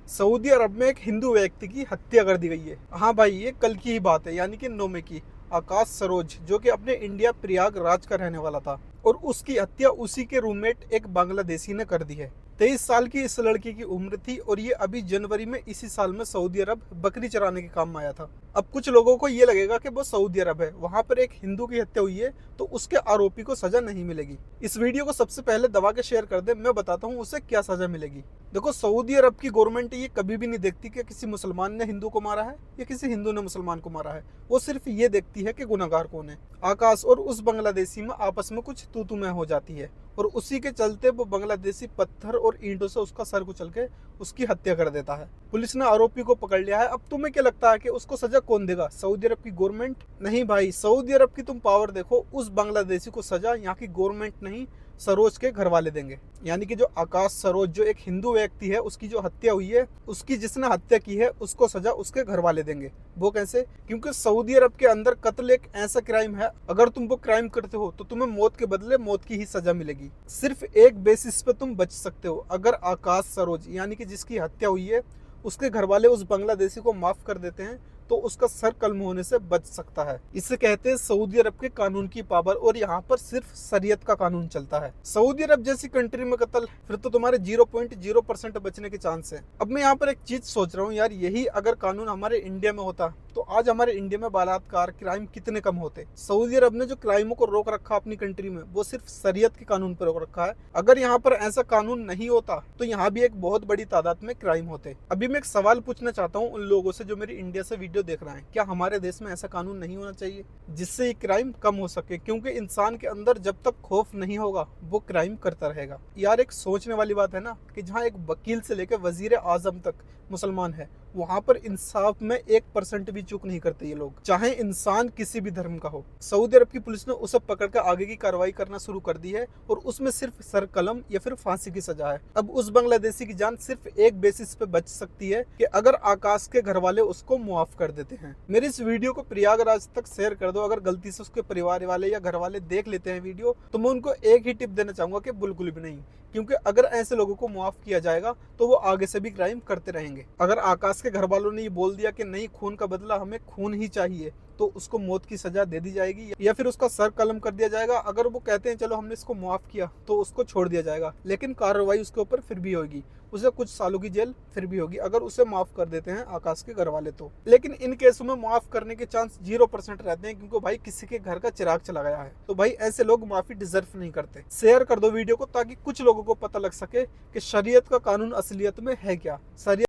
Saudi अरब में एक हिंदू व्यक्ति की हत्या कर दी गई है। हाँ भाई, ये कल की ही बात है, यानी कि 9 मई की। आकाश सरोज, जो कि अपने इंडिया प्रयागराज का रहने वाला था, और उसकी हत्या उसी के रूममेट एक बांग्लादेशी ने कर दी है। 23 साल की इस लड़की की उम्र थी और ये अभी जनवरी में इसी साल में सऊदी अरब बकरी चराने के काम में आया था। अब कुछ लोगों को ये लगेगा कि वो सऊदी अरब है, वहां पर एक हिंदू की हत्या हुई है, तो उसके आरोपी को सजा नहीं मिलेगी। इस वीडियो को सबसे पहले दबा के शेयर कर दे, मैं बताता हूँ उसे क्या सजा मिलेगी। देखो, सऊदी अरब की गवर्नमेंट ये कभी भी नहीं देखती कि किसी मुसलमान ने हिंदू को मारा है या किसी हिंदू ने मुसलमान को मारा है। वो सिर्फ ये देखती है कि गुनहगार कौन है। आकाश और उस बांग्लादेशी में आपस में कुछ तू तू मैं हो जाती है, और उसी के चलते वो बांग्लादेशी पत्थर और ईंटों से उसका सर कुचल के उसकी हत्या कर देता है। पुलिस ने आरोपी को पकड़ लिया है। अब तुम्हें क्या लगता है कि उसको सजा कौन देगा? सऊदी अरब की गवर्नमेंट? नहीं भाई, सऊदी अरब की तुम पावर देखो, उस बांग्लादेशी को सजा यहाँ की गवर्नमेंट नहीं, सरोज के घर वाले देंगे। यानी कि जो आकाश सरोज, जो एक हिंदू व्यक्ति है, उसकी जो हत्या हुई है, उसकी जिसने हत्या की है, उसको सजा उसके घर वाले देंगे। वो कैसे? क्योंकि सऊदी अरब के अंदर कत्ल एक ऐसा क्राइम है, अगर तुम वो क्राइम करते हो तो तुम्हें मौत के बदले मौत की ही सजा मिलेगी। सिर्फ एक बेसिस पे तुम बच सकते हो, अगर आकाश सरोज यानी कि जिसकी हत्या हुई है, उसके घर वाले उस बांग्लादेशी को माफ कर देते हैं, तो उसका सर कलम होने से बच सकता है। इसे कहते हैं सऊदी अरब के कानून की पावर, और यहाँ पर सिर्फ शरीयत का कानून चलता है। सऊदी अरब जैसी कंट्री में कत्ल, फिर तो तुम्हारे 0.0% बचने के चांस है। अब मैं यहाँ पर एक चीज सोच रहा हूँ यार, यही अगर कानून हमारे इंडिया में होता तो आज हमारे इंडिया में बलात्कार क्राइम कितने कम होते। सऊदी अरब ने जो क्राइमों को रोक रखा अपनी कंट्री में, वो सिर्फ शरीयत के कानून पर रोक रखा है। अगर यहाँ पर ऐसा कानून नहीं होता तो यहाँ भी एक बहुत बड़ी तादाद में क्राइम होते। अभी मैं एक सवाल पूछना चाहता हूँ उन लोगों से जो मेरी इंडिया से वीडियो देख रहे हैं, क्या हमारे देश में ऐसा कानून नहीं होना चाहिए जिससे ये क्राइम कम हो सके? क्योंकि इंसान के अंदर जब तक खौफ नहीं होगा, वो क्राइम करता रहेगा। यार, एक सोचने वाली बात है ना कि जहाँ एक वकील से लेकर वजीर आजम तक मुसलमान है, वहां पर इंसाफ में 1% भी चूक नहीं करते ये लोग, चाहे इंसान किसी भी धर्म का हो। सऊदी अरब की पुलिस ने उसे पकड़कर आगे की कार्रवाई करना शुरू कर दी है, और उसमें सिर्फ सर कलम या फिर फांसी की सजा है। अब उस बांग्लादेशी की जान सिर्फ एक बेसिस पे बच सकती है कि अगर आकाश के घर वाले उसको मुआफ कर देते हैं। मेरी इस वीडियो को प्रयागराज तक शेयर कर दो। अगर गलती से उसके परिवार वाले या घर वाले देख लेते हैं वीडियो, तो मैं उनको एक ही टिप देना चाहूंगा कि बिल्कुल भी नहीं, क्योंकि अगर ऐसे लोगों को मुआफ किया जाएगा तो वो आगे से भी क्राइम करते रहेंगे। अगर आकाश के घर वालों ने ये बोल दिया कि नहीं, खून का बदला, हमें खून ही चाहिए, तो उसको मौत की सजा दे दी जाएगी या फिर उसका सर कलम कर दिया जाएगा। अगर वो कहते हैं चलो हमने इसको मुआफ किया, तो उसको छोड़ दिया जाएगा, लेकिन कार्रवाई उसके ऊपर फिर भी होगी, उसे कुछ सालों की जेल फिर भी होगी अगर उसे माफ कर देते हैं आकाश के घर वाले तो। लेकिन इन केसों में माफ करने के चांस 0% रहते हैं, क्योंकि भाई किसी के घर का चिराग चला गया है, तो भाई ऐसे लोग माफी डिजर्व नहीं करते। शेयर कर दो वीडियो को ताकि कुछ लोगों को पता लग सके कि शरीयत का कानून असलियत में है क्या। शरीयत